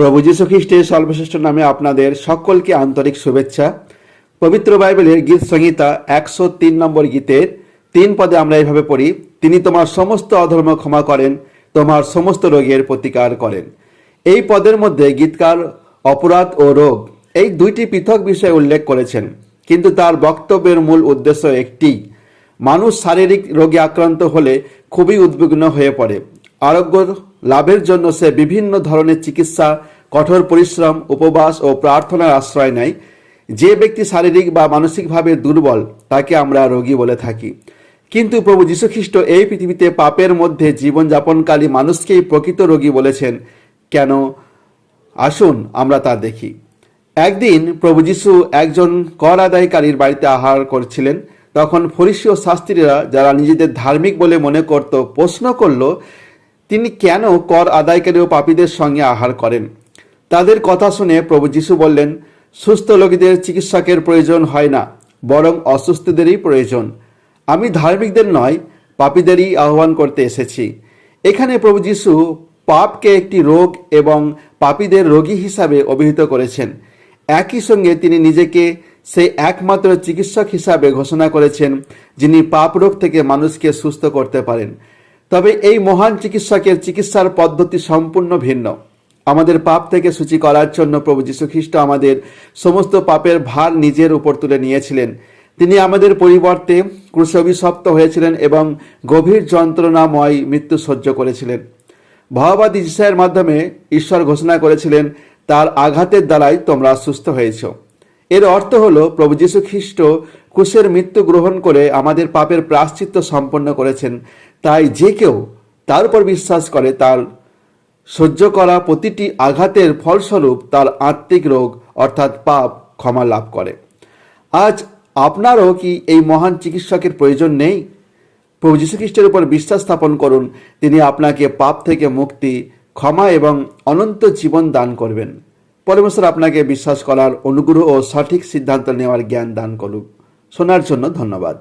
প্রভু যীশু খ্রিস্টের সর্বশ্রেষ্ঠ নামে আপনাদের সকলকে আন্তরিক শুভেচ্ছা। পবিত্র বাইবেলের গীত সংহিতা 103 নম্বর গীতের 3 পদে আমরা এইভাবে পড়ি, তিনি তোমার সমস্ত অধর্ম ক্ষমা করেন, তোমার সমস্ত রোগের প্রতিকার করেন। এই পদের মধ্যে গীতকার অপরাধ ও রোগ এই দুইটি পৃথক বিষয় উল্লেখ করেছেন, কিন্তু তার বক্তব্যের মূল উদ্দেশ্য একটি। মানুষ শারীরিক রোগে আক্রান্ত হলে খুবই উদ্বিগ্ন হয়ে পড়ে। আরোগ্য লাভের জন্য সে বিভিন্ন ধরনের চিকিৎসা, কঠোর পরিশ্রম, উপবাস ও প্রার্থনার আশ্রয় নেয়। যে ব্যক্তি শারীরিক বা মানসিকভাবে দুর্বল তাকে আমরা রোগী বলে থাকি। কিন্তু প্রভু যীশু খ্রিস্ট এই পৃথিবীতে পাপের মধ্যে জীবনযাপনকারী মানুষকেই প্রকৃত রোগী বলেছেন। কেন? আসুন আমরা তা দেখি। একদিন প্রভু যীশু একজন কর আদায়কারীর বাড়িতে আহার করছিলেন। তখন ফরিসী ও শাস্ত্রীরা, যারা নিজেদের ধার্মিক বলে মনে করত, প্রশ্ন করল, তিনি কেন কর আদায়কারী ও পাপীদের সঙ্গে আহার করেন? তাদের কথা শুনে প্রভু যীশু বললেন, সুস্থ লোকদের চিকিৎসকের প্রয়োজন হয় না, বরং অসুস্থদেরই প্রয়োজন। আমি ধার্মিকদের নয়, পাপীদেরই আহ্বান করতে এসেছি। এখানে প্রভু যীশু পাপকে একটি রোগ এবং পাপীদের রোগী হিসাবে অভিহিত করেছেন। একই সঙ্গে তিনি নিজেকে সেই একমাত্র চিকিৎসক হিসাবে ঘোষণা করেছেন, যিনি পাপ রোগ থেকে মানুষকে সুস্থ করতে পারেন। তবে এই মহান চিকিৎসকের চিকিৎসার পদ্ধতি সম্পূর্ণ ভিন্ন। আমাদের পাপ থেকে সূচি করার জন্য প্রভু যীশু খ্রিস্ট আমাদের সমস্ত পাপের ভার নিজের উপর তুলে নিয়েছিলেন। তিনি আমাদের পরিবর্তে ক্রুশে অভিশপ্ত হয়েছিলেন এবং গভীর যন্ত্রণাময় মৃত্যু সহ্য করেছিলেন। ভয়বাদী ঈশায়ের মাধ্যমে ঈশ্বর ঘোষণা করেছিলেন, তার আঘাতের দ্বারাই তোমরা সুস্থ হয়েছ। এর অর্থ হলো, প্রভু যীশু খ্রিস্ট ক্রুশের মৃত্যু গ্রহণ করে আমাদের পাপের প্রায়শ্চিত্ত সম্পন্ন করেছেন। তাই যে কেউ তার উপর বিশ্বাস করে, তার সহ্য করা প্রতিটি আঘাতের ফলস্বরূপ তার আত্মিক রোগ অর্থাৎ পাপ ক্ষমা লাভ করে। আজ আপনারও কি এই মহান চিকিৎসকের প্রয়োজন নেই? প্রভু যীশু খ্রিস্টের উপর বিশ্বাস স্থাপন করুন। তিনি আপনাকে পাপ থেকে মুক্তি, ক্ষমা এবং অনন্ত জীবন দান করবেন। পরমেশ্বর আপনাকে বিশ্বাস করার অনুগ্রহ ও সঠিক সিদ্ধান্ত নেওয়ার জ্ঞান দান করুক। শোনার জন্য ধন্যবাদ।